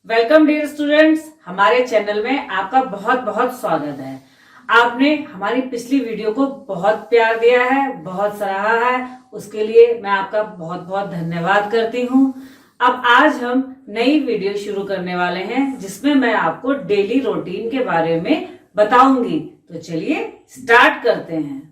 Welcome dear students, हमारे channel में आपका बहुत बहुत स्वागत है। आपने हमारी पिछली वीडियो को बहुत प्यार दिया है, बहुत सराहा है, उसके लिए मैं आपका बहुत बहुत धन्यवाद करती हूँ। अब आज हम नई वीडियो शुरू करने वाले हैं जिसमें मैं आपको डेली रूटीन के बारे में बताऊंगी। तो चलिए स्टार्ट करते हैं।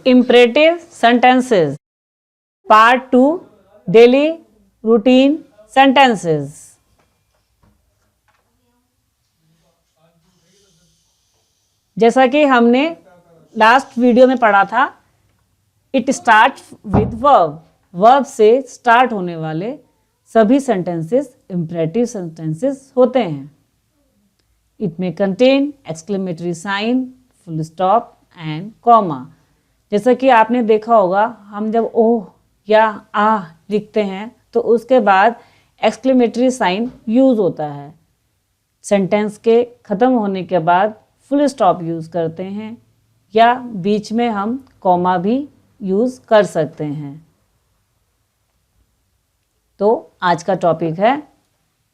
Imperative sentences Part 2 Daily routine sentences। जैसा कि हमने लास्ट वीडियो में पढ़ा था, it start with verb. Verb से स्टार्ट होने वाले सभी सेंटेंसेस इम्परेटिव सेंटेंसेस होते हैं। इट में contain exclamatory sign, full stop and comma. जैसा कि आपने देखा होगा, हम जब ओह या आ लिखते हैं तो उसके बाद एक्सक्लेमेटरी साइन यूज़ होता है। सेंटेंस के ख़त्म होने के बाद फुल स्टॉप यूज़ करते हैं या बीच में हम कॉमा भी यूज़ कर सकते हैं। तो आज का टॉपिक है,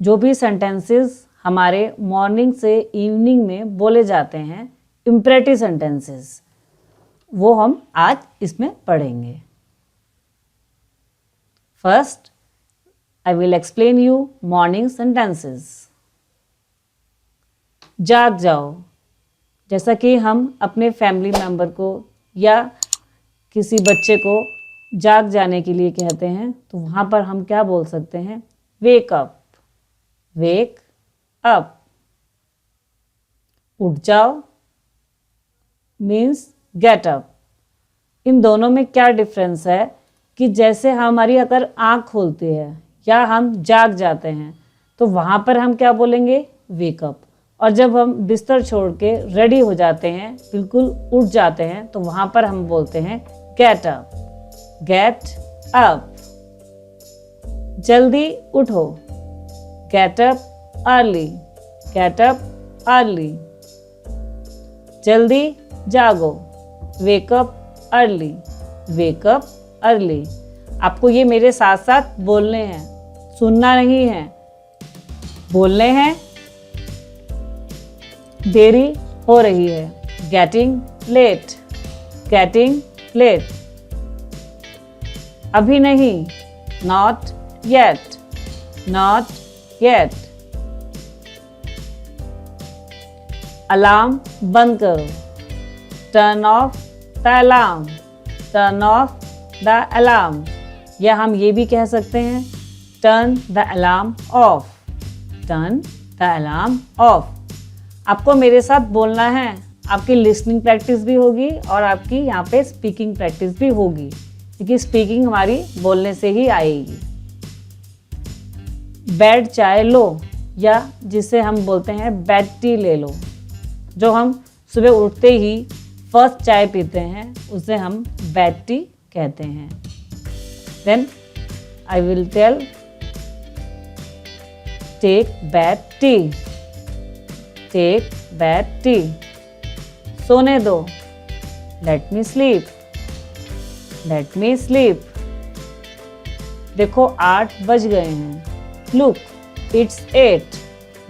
जो भी सेंटेंसेस हमारे मॉर्निंग से इवनिंग में बोले जाते हैं, इम्परेटिव सेंटेंसेस, वो हम आज इसमें पढ़ेंगे। First I will explain you morning sentences. जाग जाओ। जैसा कि हम अपने फैमिली मेम्बर को या किसी बच्चे को जाग जाने के लिए कहते हैं, तो वहाँ पर हम क्या बोल सकते हैं? Wake up, wake up. उठ जाओ मीन्स गेट अप। इन दोनों में क्या डिफरेंस है कि जैसे हमारी अगर आँख खुलती है या हम जाग जाते हैं तो वहाँ पर हम क्या बोलेंगे? Wake up. और जब हम बिस्तर छोड़ के रेडी हो जाते हैं, बिल्कुल उठ जाते हैं, तो वहाँ पर हम बोलते हैं गेट अप, गेट अप। जल्दी उठो, get up early, get up early. जल्दी जागो, wake up early, wake up early. आपको ये मेरे साथ साथ बोलने हैं, सुनना नहीं है, बोलने हैं। देरी हो रही है, गेटिंग लेट, गेटिंग लेट। अभी नहीं, not yet, not yet. Alarm बंद करो, turn off the alarm, turn off the alarm. या हम ये भी कह सकते हैं turn the alarm off, turn the alarm off. आपको मेरे साथ बोलना है, आपकी लिसनिंग प्रैक्टिस भी होगी और आपकी यहाँ पे स्पीकिंग प्रैक्टिस भी होगी, क्योंकि स्पीकिंग हमारी बोलने से ही आएगी। बेड चाय लो, या जिसे हम बोलते हैं बेड टी ले लो। जो हम सुबह उठते ही फर्स्ट चाय पीते हैं उसे हम बेड टी कहते हैं। Then I will tell take bed tea, take bed tea. सोने दो, let me sleep, let me sleep. देखो 8 बज गए हैं, लुक इट्स 8,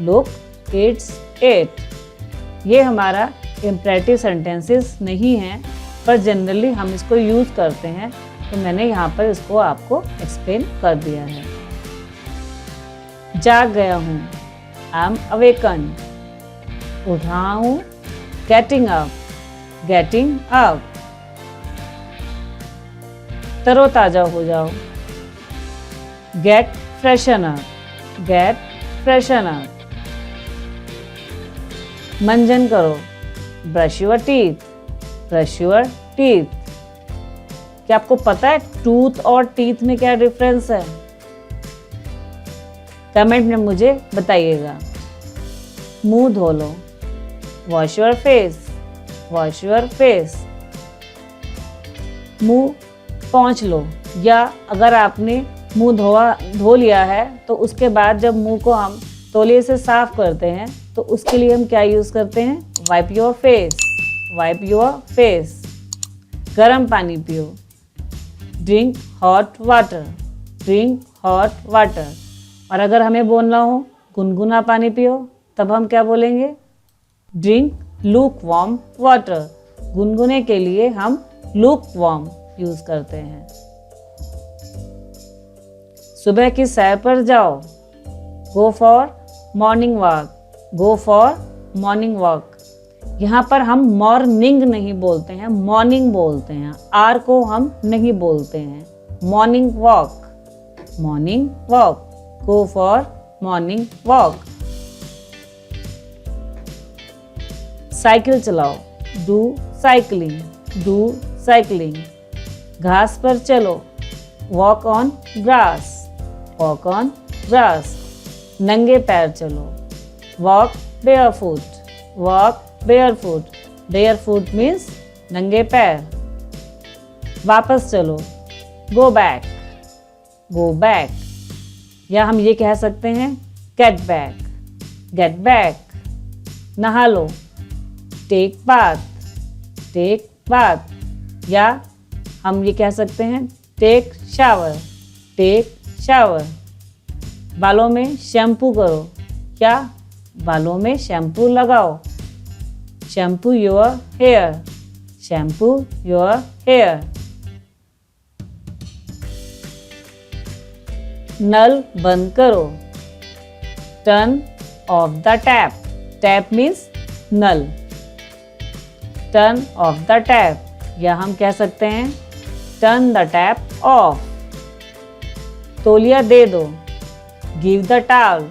लुक इट्स 8। ये हमारा इम्परेटिव सेंटेंसेस नहीं हैं, पर जनरली हम इसको यूज़ करते हैं, तो मैंने यहाँ पर इसको आपको एक्सप्लेन कर दिया है। जाग गया हूँ, आई एम अवेकन। उठ रहा हूँ, गेटिंग अप, गेटिंग अप। तरोताज़ा हो जाओ, get freshen up, get freshen up. मंजन करो, brush your teeth, brush your teeth. क्या आपको पता है टूथ और टीथ में क्या डिफरेंस है? कमेंट में मुझे बताइएगा। मुंह धो लो, wash your face, wash your face. मुंह पोंछ लो, या अगर आपने मुंह धो लिया है तो उसके बाद जब मुंह को हम तौलिए से साफ करते हैं तो उसके लिए हम क्या यूज़ करते हैं? Wipe your face, wipe your face. गर्म पानी पियो, drink hot water, drink hot water. और अगर हमें बोलना हो गुनगुना पानी पियो, तब हम क्या बोलेंगे? Drink look warm water. गुनगुने के लिए हम लूक वार्म यूज़ करते हैं। सुबह की सैर पर जाओ, go for morning walk, go for morning walk. यहाँ पर हम मॉर्निंग नहीं बोलते हैं, मॉर्निंग बोलते हैं। आर को हम नहीं बोलते हैं। Morning walk, morning walk, go for morning walk. Cycle चलाओ, डू साइकिलिंग, डू साइकिलिंग। घास पर चलो, walk on grass, walk on grass. नंगे पैर चलो, walk barefoot, walk barefoot. Barefoot means नंगे पैर। वापस चलो, गो बैक, गो बैक। या हम ये कह सकते हैं गेट बैक, गेट बैक। नहा लो, टेक बाथ, टेक बाथ। या हम ये कह सकते हैं टेक शावर, टेक शावर। बालों में शैम्पू करो या बालों में शैम्पू लगाओ, shampoo your hair, shampoo your hair. नल बंद करो, turn off the tap. Tap means नल, टर्न ऑफ द टैप। या हम कह सकते हैं टर्न द टैप ऑफ। तौलिया दे दो, गिव द टॉवल।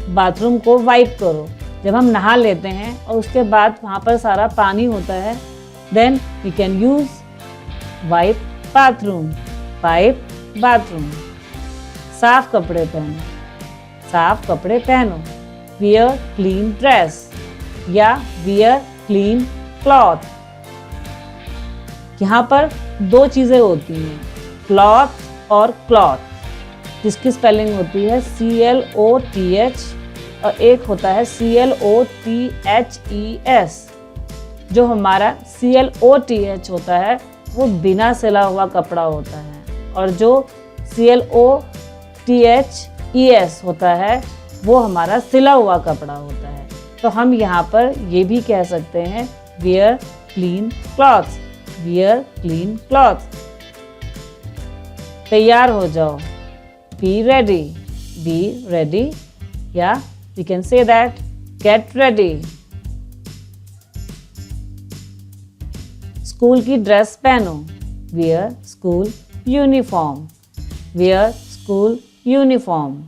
बाथरूम को वाइप करो। जब हम नहा लेते हैं और उसके बाद वहाँ पर सारा पानी होता है, then we can use wipe bathroom, wipe bathroom. साफ कपड़े पहनो, साफ कपड़े पहनो। वियर क्लीन ड्रेस या वियर क्लीन क्लॉथ। यहाँ पर दो चीज़ें होती हैं, क्लॉथ और क्लॉथ, जिसकी स्पेलिंग होती है CLOTH और एक होता है CLOTHES। जो हमारा CLOTH होता है वो बिना सिला हुआ कपड़ा होता है और जो CLOTHES होता है वो हमारा सिला हुआ कपड़ा होता है। तो हम यहाँ पर ये भी कह सकते हैं wear clean clothes, wear clean clothes. तैयार हो जाओ, बी रेडी, बी रेडी। या we can say that get ready. School की ड्रेस पहनो, wear school uniform, wear school uniform.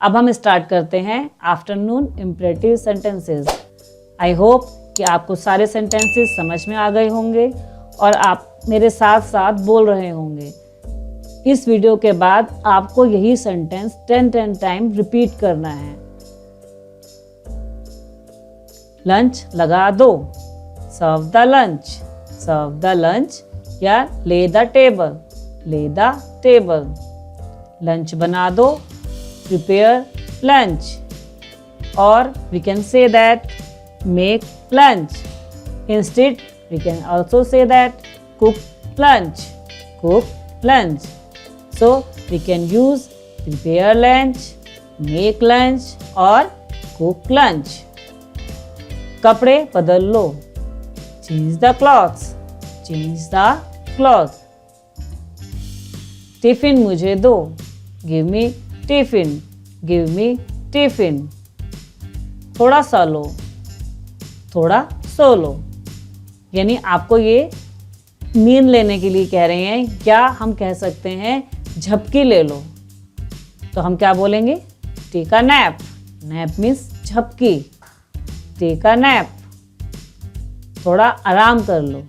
अब हम स्टार्ट करते हैं afternoon imperative sentences. I hope कि आपको सारे सेंटेंसेस समझ में आ गए होंगे और आप मेरे साथ साथ बोल रहे होंगे। इस वीडियो के बाद आपको यही सेंटेंस 10 टाइम रिपीट करना है। लंच लगा दो, serve the lunch, serve the lunch. या lay the table, lay the table. Lunch बना दो, prepare lunch, or we can say that make lunch. Instead we can also say that cook lunch, cook lunch. So we can use prepare lunch, make lunch or cook lunch. कपड़े बदल लो, change the clothes, change the clothes. Tiffin मुझे दो, give me tiffin, give me tiffin. थोड़ा सा लो, थोड़ा सो लो। यानी आपको ये नींद लेने के लिए कह रहे हैं, या हम कह सकते हैं झपकी ले लो। तो हम क्या बोलेंगे? Take a nap. Nap means झपकी, टेक अ नैप। थोड़ा आराम कर लो,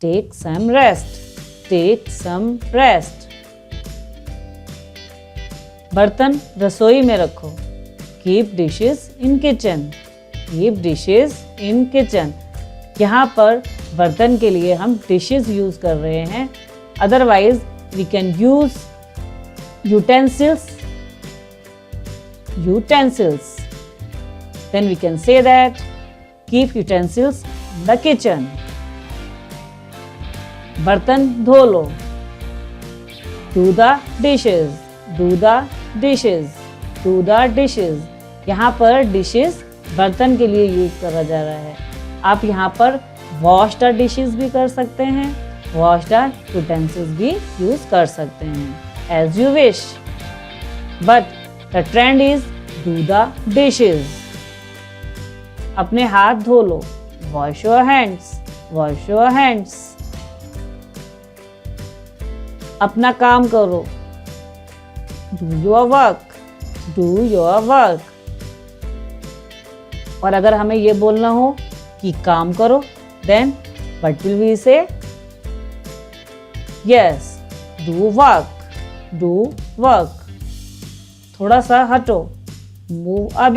take some rest, take some rest. बर्तन रसोई में रखो, keep dishes in kitchen, keep dishes in kitchen. यहाँ पर बर्तन के लिए हम डिशेस यूज़ कर रहे हैं, Otherwise, we can use utensils. Then we can say that keep utensils in the kitchen. बर्तन धो लो. Do the dishes. यहाँ पर dishes बर्तन के लिए यूज करा जा रहा है. आप यहाँ पर wash the dishes भी कर सकते हैं, wash the utensils भी यूज कर सकते हैं, as you wish. But the trend is do the dishes. अपने हाथ धो लो. Wash your hands. अपना काम करो. Do your work. और अगर हमें ये बोलना हो कि काम करो, then what will we say? Yes, do work. थोड़ा सा हटो. Move a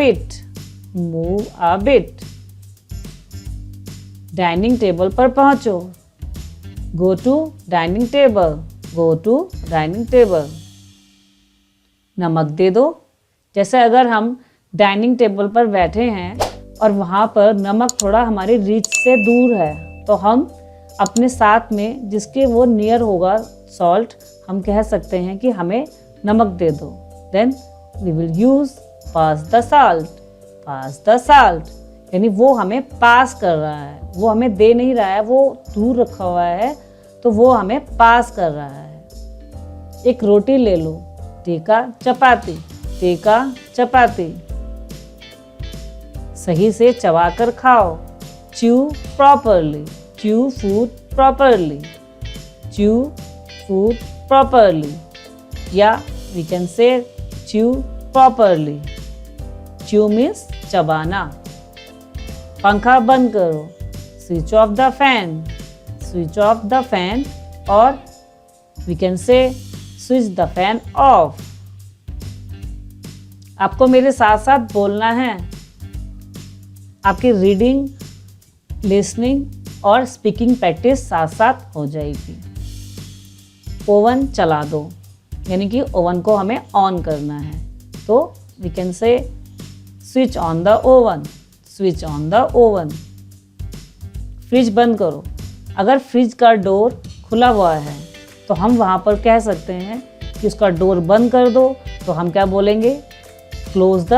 bit. Dining table पर पहुंचो. Go to dining table. नमक दे दो. जैसे अगर हम डाइनिंग टेबल पर बैठे हैं और वहाँ पर नमक थोड़ा हमारी रीच से दूर है, तो हम अपने साथ में जिसके वो नियर होगा सॉल्ट, हम कह सकते हैं कि हमें नमक दे दो. Then we will use pass the salt. यानी वो हमें पास कर रहा है, वो हमें दे नहीं रहा है, वो दूर रखा हुआ है, तो वो हमें पास कर रहा है. एक रोटी ले लो. टेका चपाती. सही से चबाकर खाओ. Chew food properly. या we can say chew properly. Chew means चबाना. पंखा बंद करो. Switch off the fan और we can say switch the fan off. आपको मेरे साथ साथ बोलना है. आपकी रीडिंग, लिसनिंग और स्पीकिंग प्रैक्टिस साथ साथ हो जाएगी. ओवन चला दो. यानी कि ओवन को हमें ऑन करना है, तो we can say switch on the oven. Fridge बंद करो. अगर फ्रिज का डोर खुला हुआ है तो हम वहाँ पर कह सकते हैं कि उसका डोर बंद कर दो. तो हम क्या बोलेंगे? Close the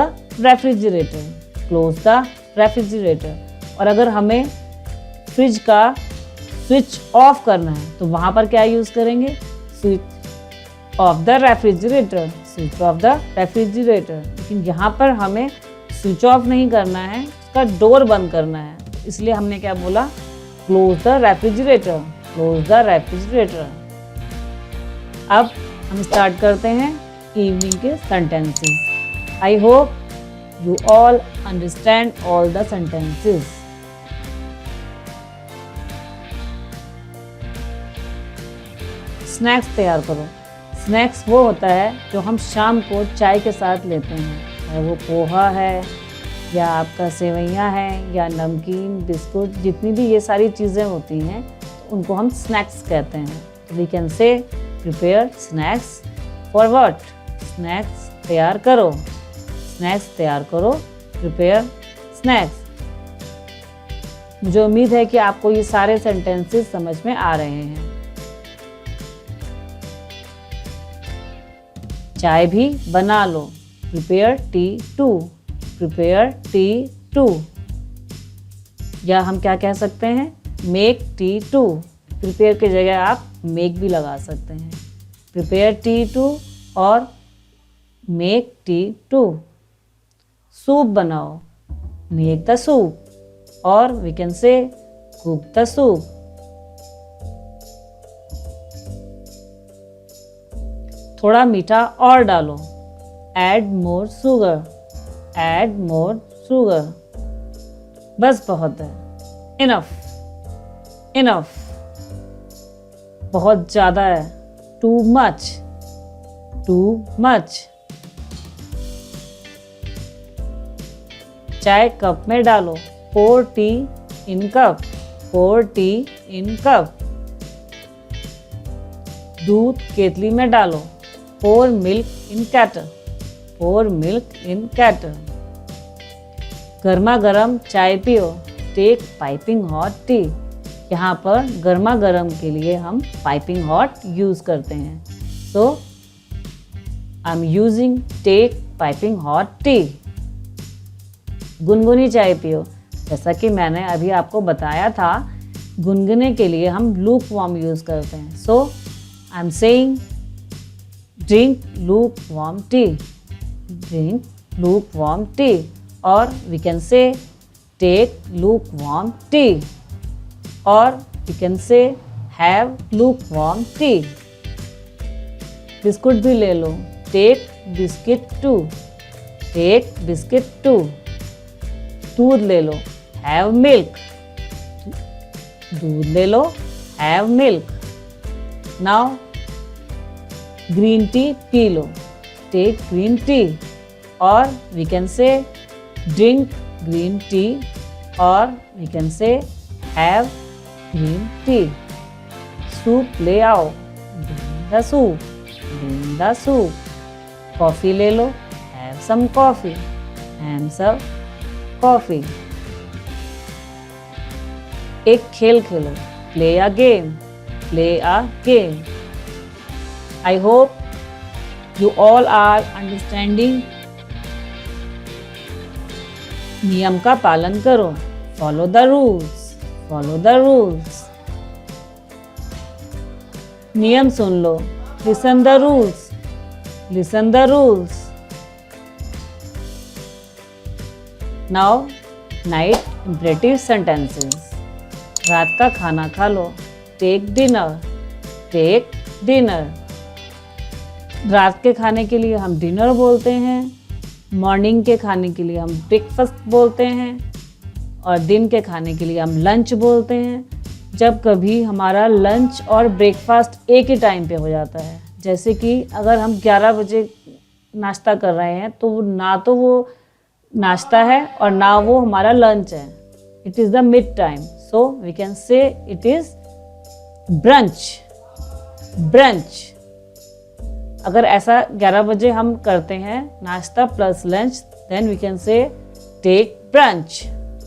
refrigerator. और अगर हमें फ्रिज का स्विच ऑफ करना है तो वहाँ पर क्या यूज़ करेंगे? Switch off the refrigerator. लेकिन यहाँ पर हमें स्विच ऑफ नहीं करना है, उसका डोर बंद करना है. इसलिए हमने क्या बोला? Close the refrigerator. अब हम स्टार्ट करते हैं इवनिंग के sentences. I hope you all understand all the sentences. Snacks तैयार करो. स्नैक्स वो होता है जो हम शाम को चाय के साथ लेते हैं, चाहे वो पोहा है या आपका सेवइयाँ है या नमकीन, बिस्कुट, जितनी भी ये सारी चीज़ें होती हैं उनको हम स्नैक्स कहते हैं. We can say prepare snacks for what? Snacks तैयार करो. Prepare snacks. मुझे उम्मीद है कि आपको ये सारे सेंटेंसेस समझ में आ रहे हैं. चाय भी बना लो. Prepare tea to. या हम क्या कह सकते हैं? Make tea to. प्रिपेयर की जगह आप मेक भी लगा सकते हैं. प्रिपेयर टी टू और मेक टी टू. सूप बनाओ. मेक द सूप और we can say cook the soup. थोड़ा मीठा और डालो. Add more sugar. बस बहुत है. इनफ. बहुत ज़्यादा है. Too much. चाय कप में डालो. pour tea in cup. दूध केतली में डालो, pour milk in kettle, pour milk in kettle. गर्मा गर्म चाय पियो, टेक पाइपिंग हॉट टी। यहाँ पर गर्मा गर्म के लिए हम पाइपिंग हॉट यूज करते हैं, so I am using take piping hot tea. गुनगुनी चाय पियो, जैसा कि मैंने अभी आपको बताया था, गुनगुने के लिए हम लूक वार्म यूज करते हैं, so I am saying drink lukewarm tea, drink lukewarm tea, और we can say take lukewarm tea, और we can say have lukewarm tea. बिस्कुट भी ले लो, take biscuit too, take biscuit too. दूध ले लो, have milk, दूध ले लो, have milk. Now green tea पी लो, टेक ग्रीन टी, और we can say drink green tea, और we can say have green tea. Soup ले आओ, drink the soup, drink the soup. Coffee ले लो, have some coffee, have some coffee. एक खेल खेलो, play a game, play a game. I hope you all are understanding. नियम का पालन करो, follow the rules, follow the rules. नियम सुन लो, listen the rules, listen the rules. Now night imperative sentences. रात का खाना खा लो, take dinner, take dinner. रात के खाने के लिए हम डिनर बोलते हैं, मॉर्निंग के खाने के लिए हम ब्रेकफास्ट बोलते हैं, और दिन के खाने के लिए हम लंच बोलते हैं। जब कभी हमारा लंच और ब्रेकफास्ट एक ही टाइम पे हो जाता है, जैसे कि अगर हम 11 बजे नाश्ता कर रहे हैं तो ना तो वो नाश्ता है और ना वो हमारा लंच है, it is the mid time, so we can say it is brunch, brunch. अगर ऐसा 11 बजे हम करते हैं नाश्ता plus lunch, then we can say take brunch,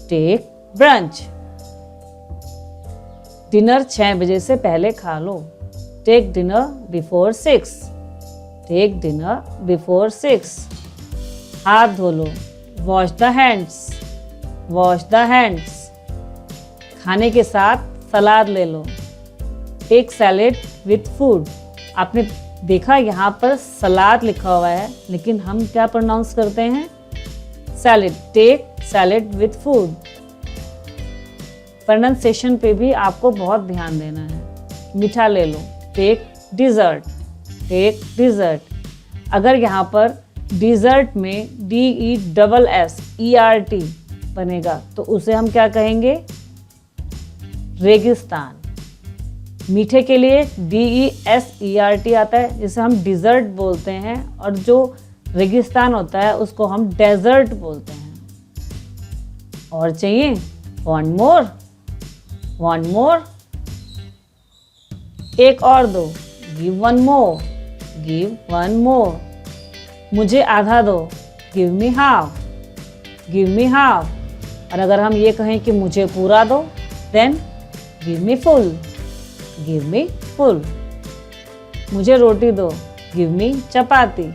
take brunch. Dinner 6 बजे से पहले खा लो, take dinner before 6, take dinner before 6। हाथ धो लो, wash the hands, wash the hands. खाने के साथ सलाद ले लो, टेक सैलेड विथ फूड। आपने देखा यहाँ पर सलाद लिखा हुआ है, लेकिन हम क्या प्रोनाउंस करते हैं, salad, take salad with food. Pronunciation पे भी आपको बहुत ध्यान देना है। मीठा ले लो, टेक डिज़र्ट, टेक डिज़र्ट। अगर यहाँ पर डिज़र्ट में DESSERT बनेगा तो उसे हम क्या कहेंगे, रेगिस्तान। मीठे के लिए DESERT आता है, जिसे हम डिज़र्ट बोलते हैं, और जो रेगिस्तान होता है उसको हम डेजर्ट बोलते हैं। और चाहिए, वन मोर, वन मोर, एक और दो, give one more, give one more. मुझे आधा दो, give me half, give me half. और अगर हम ये कहें कि मुझे पूरा दो, then give me full, give me full. मुझे रोटी दो, गिव मी चपाती।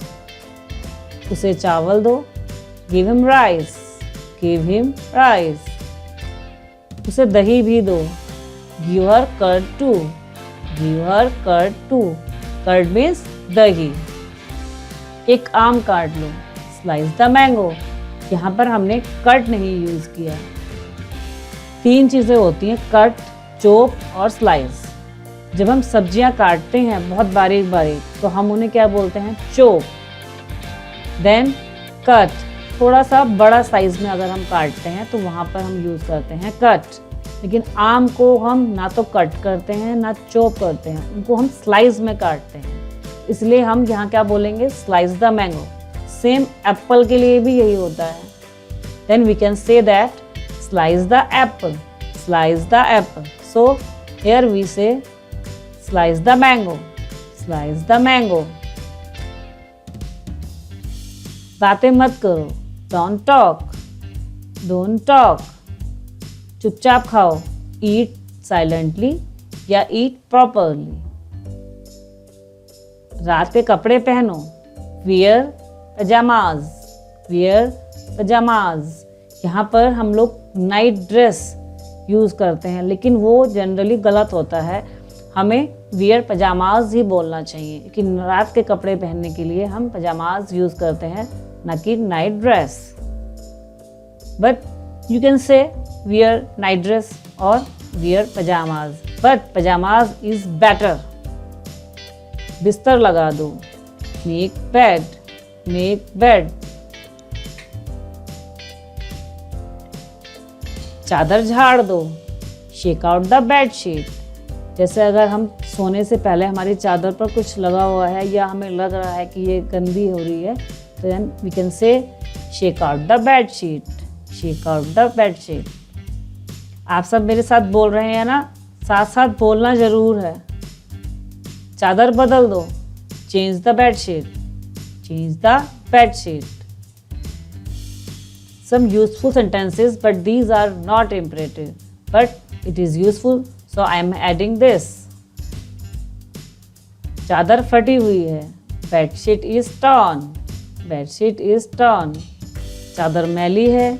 उसे चावल दो, give him rice, give him rice. उसे दही भी दो, give her curd too, give her curd too. Curd means दही। एक आम काट लो, स्लाइस द मैंगो। यहाँ पर हमने कट नहीं यूज किया। 3 चीज़ें होती हैं, कट, चॉप और स्लाइस। जब हम सब्जियां काटते हैं बहुत बारीक बारीक, तो हम उन्हें क्या बोलते हैं, चॉप। देन कट, थोड़ा सा बड़ा साइज में अगर हम काटते हैं तो वहाँ पर हम यूज़ करते हैं कट। लेकिन आम को हम ना तो कट करते हैं ना चॉप करते हैं, उनको हम स्लाइस में काटते हैं, इसलिए हम यहाँ क्या बोलेंगे, slice the mango. Same apple के लिए भी यही होता है। Then we can say that slice the apple, slice the apple. So here we say slice the mango, Slice the mango. बातें मत करो. Don't talk. Don't talk. चुपचाप खाओ. Eat silently या eat properly. रात के कपड़े पहनो. Wear pajamas. Wear pajamas. यहाँ पर हम लोग नाइट ड्रेस यूज़ करते हैं, लेकिन वो जनरली गलत होता है. हमें वियर पजामाज ही बोलना चाहिए, कि रात के कपड़े पहनने के लिए हम पजामाज यूज़ करते हैं, ना कि night dress. But you can say wear night dress और wear pyjamas, but pyjamas is better. बिस्तर लगा दो. Make bed. Make bed. चादर झाड़ दो. Shake out the bed sheet. जैसे अगर हम सोने से पहले हमारी चादर पर कुछ लगा हुआ है या हमें लग रहा है कि ये गंदी हो रही है, तो then we can say shake out the bed sheet. Shake out the bed sheet. आप सब मेरे साथ बोल रहे हैं ना? साथ साथ बोलना ज़रूर है. चादर बदल दो. Change the bed sheet. Change the bed sheet. Some useful sentences, but these are not imperative. But it is useful, so I am adding this. चादर फटी हुई है. Bedsheet is torn. Bedsheet is torn. चादर मैली है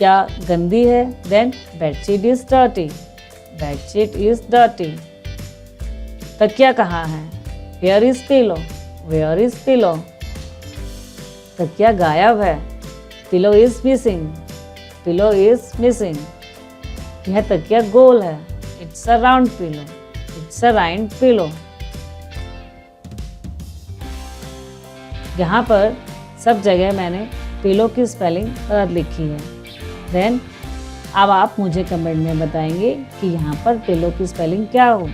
या गंदी है. Then bedsheet is dirty. Bedsheet is dirty. तकिया कहाँ है? Where is pillow? Where is pillow? तकिया गायब है. Pillow is missing. Pillow is missing. यह तकिया गोल है. It's a round pillow. It's a round pillow. यहाँ पर सब जगह मैंने पिलो की स्पेलिंग गलत लिखी है. देन अब आप मुझे कमेंट में बताएंगे कि यहाँ पर पिलो की स्पेलिंग क्या होगी.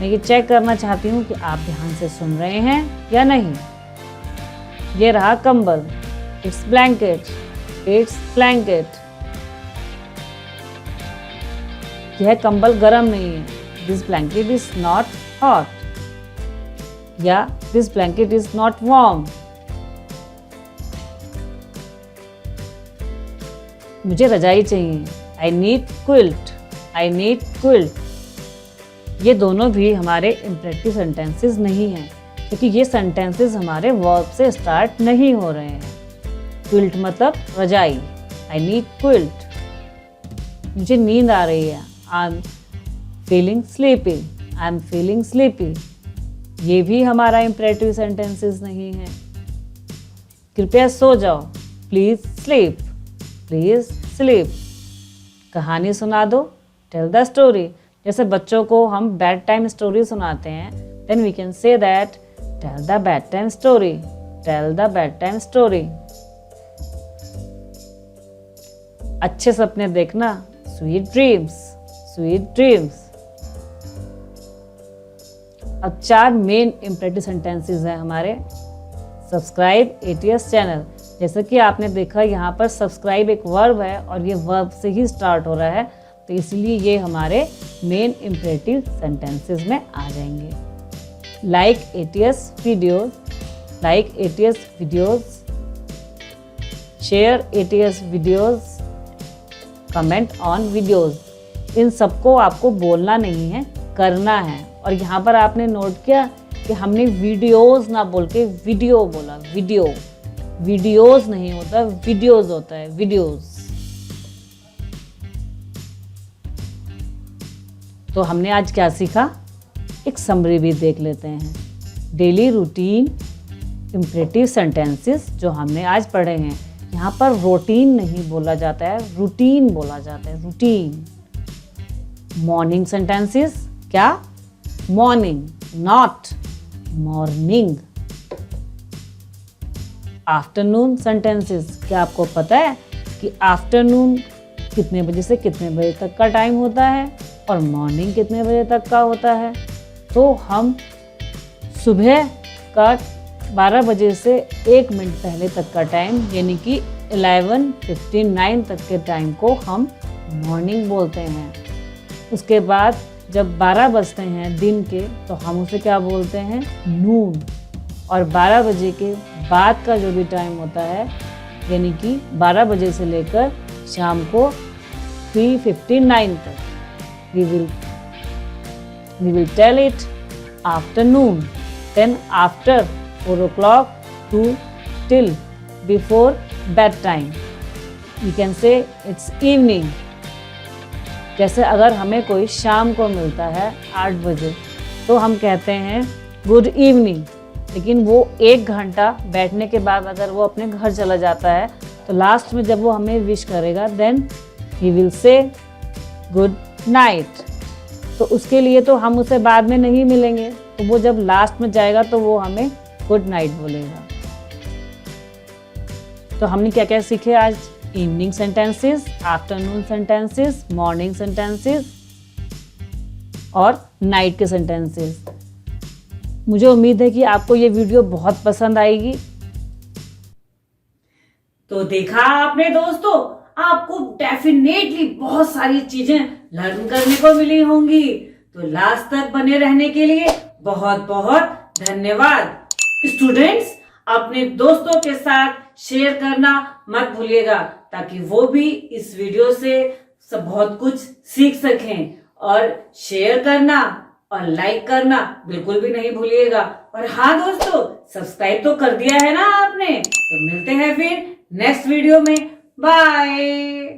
मैं ये चेक करना चाहती हूँ कि आप ध्यान से सुन रहे हैं या नहीं. ये रहा कंबल. It's blanket. It's blanket. यह कंबल गर्म नहीं है. This blanket is not hot. या this blanket is not warm. मुझे रजाई चाहिए. I need quilt. I need quilt. ये दोनों भी हमारे इम्परेटिव सेंटेंसेस नहीं हैं, क्योंकि ये सेंटेंसेस हमारे वर्ब से स्टार्ट नहीं हो रहे हैं. क्विल्ट मतलब रजाई. I need quilt. मुझे नींद आ रही है. I am feeling sleepy. I am feeling sleepy. ये भी हमारा इम्परेटिव सेंटेंसेस नहीं है. कृपया सो जाओ. Please sleep. Please sleep. कहानी सुना दो. Tell the story. जैसे बच्चों को हम बेड टाइम स्टोरी सुनाते हैं, then we can say that tell the bed time story. Tell the bed time story. अच्छे सपने देखना. Sweet dreams. Sweet dreams. अब 4 मेन इम्परेटिव सेंटेंसेस हैं हमारे. Subscribe ATS channel. जैसे कि आपने देखा यहाँ पर सब्सक्राइब एक वर्ब है और ये वर्ब से ही स्टार्ट हो रहा है, तो इसलिए ये हमारे मेन इम्परेटिव सेंटेंसेस में आ जाएंगे. Like ATS videos. Like ATS videos. Share ATS videos. Comment on videos. इन सबको आपको बोलना नहीं है, करना है. और यहाँ पर आपने नोट किया कि हमने वीडियोस ना बोल के वीडियो बोला. वीडियो. वीडियोस नहीं होता, वीडियोस होता है. वीडियोस. तो हमने आज क्या सीखा? एक समरी भी देख लेते हैं. डेली रूटीन इम्परेटिव सेंटेंसेस जो हमने आज पढ़े हैं. यहाँ पर रूटीन नहीं बोला जाता है, रूटीन बोला जाता है. रूटीन. Morning sentences. क्या? Morning, not morning. Afternoon sentences. क्या आपको पता है कि आफ्टरनून कितने बजे से कितने बजे तक का टाइम होता है और मॉर्निंग कितने बजे तक का होता है? तो हम सुबह का 12 बजे से 1 मिनट पहले तक का टाइम, यानी कि 11:59 तक के टाइम को हम मॉर्निंग बोलते हैं. उसके बाद जब 12 बजते हैं दिन के तो हम उसे क्या बोलते हैं, नून। और 12 बजे के बाद का जो भी टाइम होता है, यानी कि 12 बजे से लेकर शाम को 3:59 तक, we will tell it afternoon. Then after 4 o'clock to till before bedtime, you can say it's evening. जैसे अगर हमें कोई शाम को मिलता है 8 बजे तो हम कहते हैं गुड इवनिंग, लेकिन वो 1 घंटा बैठने के बाद अगर वो अपने घर चला जाता है तो लास्ट में जब वो हमें विश करेगा then he will say good night. तो उसके लिए तो हम उसे बाद में नहीं मिलेंगे, तो वो जब लास्ट में जाएगा तो वो हमें गुड नाइट बोलेगा। तो हमने क्या क्या सीखे आज, evening sentences, afternoon sentences, morning sentences और नाइट के सेंटेंसेस। मुझे उम्मीद है कि आपको ये वीडियो बहुत पसंद आएगी। तो देखा आपने दोस्तों, आपको डेफिनेटली बहुत सारी चीजें लर्न करने को मिली होंगी। तो लास्ट तक बने रहने के लिए बहुत बहुत धन्यवाद। स्टूडेंट्स, अपने दोस्तों के साथ शेयर करना मत भूलिएगा ताकि वो भी इस वीडियो से सब बहुत कुछ सीख सकें। और शेयर करना और लाइक करना बिल्कुल भी नहीं भूलिएगा। और हाँ दोस्तों, सब्सक्राइब तो कर दिया है ना आपने। तो मिलते हैं फिर नेक्स्ट वीडियो में। बाय।